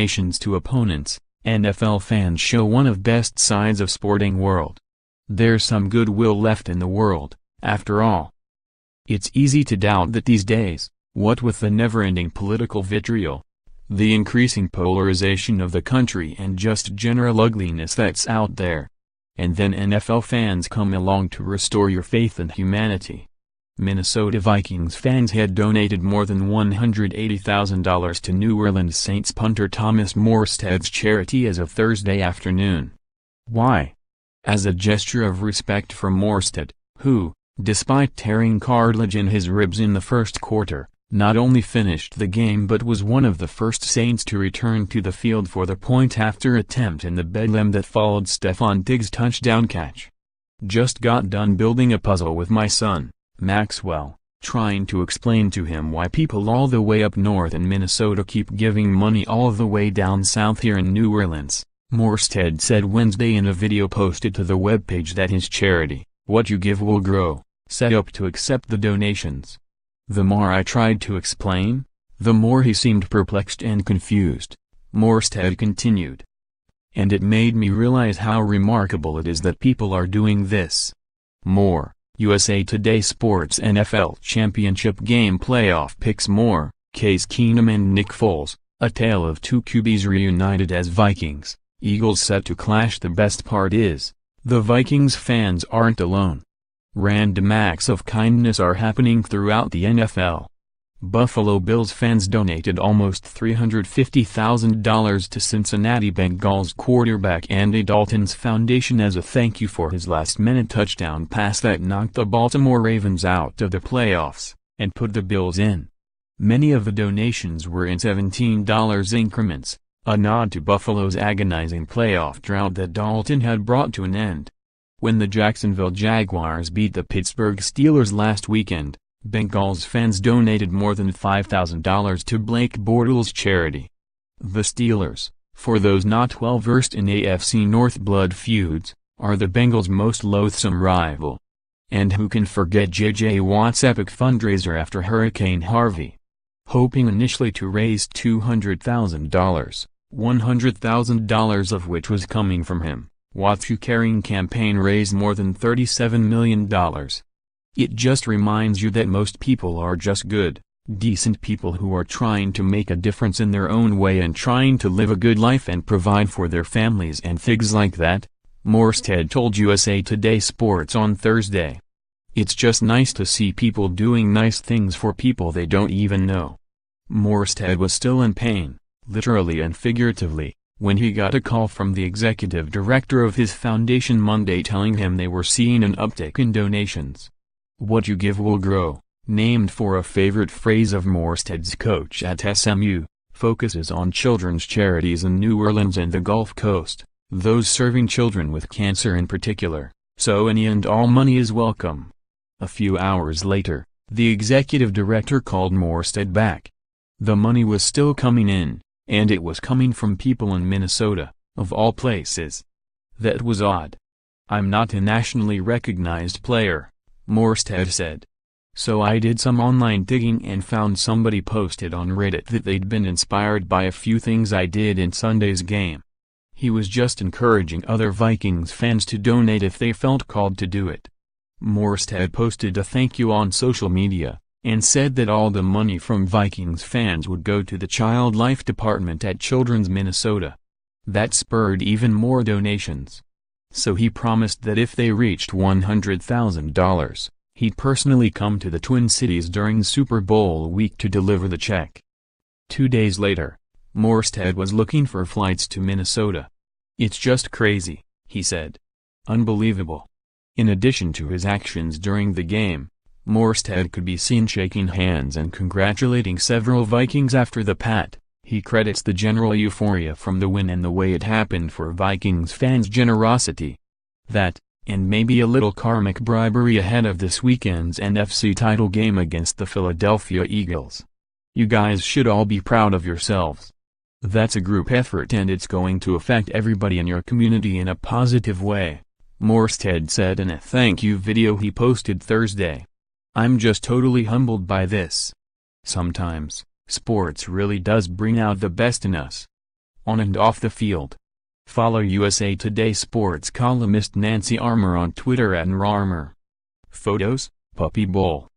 donations to opponents, NFL fans show one of best sides of sporting world. There's some goodwill left in the world, after all. It's easy to doubt that these days, what with the never-ending political vitriol, the increasing polarization of the country and just general ugliness that's out there. And then NFL fans come along to restore your faith in humanity. Minnesota Vikings fans had donated more than $180,000 to New Orleans Saints punter Thomas Morstead's charity as of Thursday afternoon. Why? As a gesture of respect for Morstead, who, despite tearing cartilage in his ribs in the first quarter, not only finished the game but was one of the first Saints to return to the field for the point-after attempt in the bedlam that followed Stefon Diggs' touchdown catch. Just got done building a puzzle with my son, Maxwell, trying to explain to him why people all the way up north in Minnesota keep giving money all the way down south here in New Orleans, Morstead said Wednesday in a video posted to the webpage that his charity, What You Give Will Grow, set up to accept the donations. The more I tried to explain, the more he seemed perplexed and confused, Morstead continued. And it made me realize how remarkable it is that people are doing this. More, USA Today Sports NFL Championship Game Playoff picks more, Case Keenum and Nick Foles, a tale of two QBs reunited as Vikings, Eagles set to clash. The best part is, the Vikings fans aren't alone. Random acts of kindness are happening throughout the NFL. Buffalo Bills fans donated almost $350,000 to Cincinnati Bengals quarterback Andy Dalton's foundation as a thank you for his last-minute touchdown pass that knocked the Baltimore Ravens out of the playoffs, and put the Bills in. Many of the donations were in $17 increments, a nod to Buffalo's agonizing playoff drought that Dalton had brought to an end. When the Jacksonville Jaguars beat the Pittsburgh Steelers last weekend, Bengals fans donated more than $5,000 to Blake Bortles' charity. The Steelers, for those not well versed in AFC North blood feuds, are the Bengals' most loathsome rival. And who can forget J.J. Watt's epic fundraiser after Hurricane Harvey? Hoping initially to raise $200,000, $100,000 of which was coming from him, Watt's carrying campaign raised more than $37 million. It just reminds you that most people are just good, decent people who are trying to make a difference in their own way and trying to live a good life and provide for their families and things like that, Morstead told USA Today Sports on Thursday. It's just nice to see people doing nice things for people they don't even know. Morstead was still in pain, literally and figuratively, when he got a call from the executive director of his foundation Monday telling him they were seeing an uptick in donations. What you give will grow, named for a favorite phrase of Morstead's coach at SMU, focuses on children's charities in New Orleans and the Gulf Coast, those serving children with cancer in particular, so any and all money is welcome. A few hours later, the executive director called Morstead back. The money was still coming in, and it was coming from people in Minnesota, of all places. That was odd. I'm not a nationally recognized player, Morstead said. So I did some online digging and found somebody posted on Reddit that they'd been inspired by a few things I did in Sunday's game. He was just encouraging other Vikings fans to donate if they felt called to do it. Morstead posted a thank you on social media, and said that all the money from Vikings fans would go to the Child Life Department at Children's Minnesota. That spurred even more donations. So he promised that if they reached $100,000, he'd personally come to the Twin Cities during Super Bowl week to deliver the check. 2 days later, Morstead was looking for flights to Minnesota. It's just crazy, he said. Unbelievable. In addition to his actions during the game, Morstead could be seen shaking hands and congratulating several Vikings after the pat. He credits the general euphoria from the win and the way it happened for Vikings fans' generosity. That, and maybe a little karmic bribery ahead of this weekend's NFC title game against the Philadelphia Eagles. You guys should all be proud of yourselves. That's a group effort and it's going to affect everybody in your community in a positive way, Morstead said in a thank you video he posted Thursday. I'm just totally humbled by this. Sometimes, sports really does bring out the best in us. on and off the field. Follow USA Today sports columnist Nancy Armour on Twitter @NRARMOR. Photos, Puppy Bowl.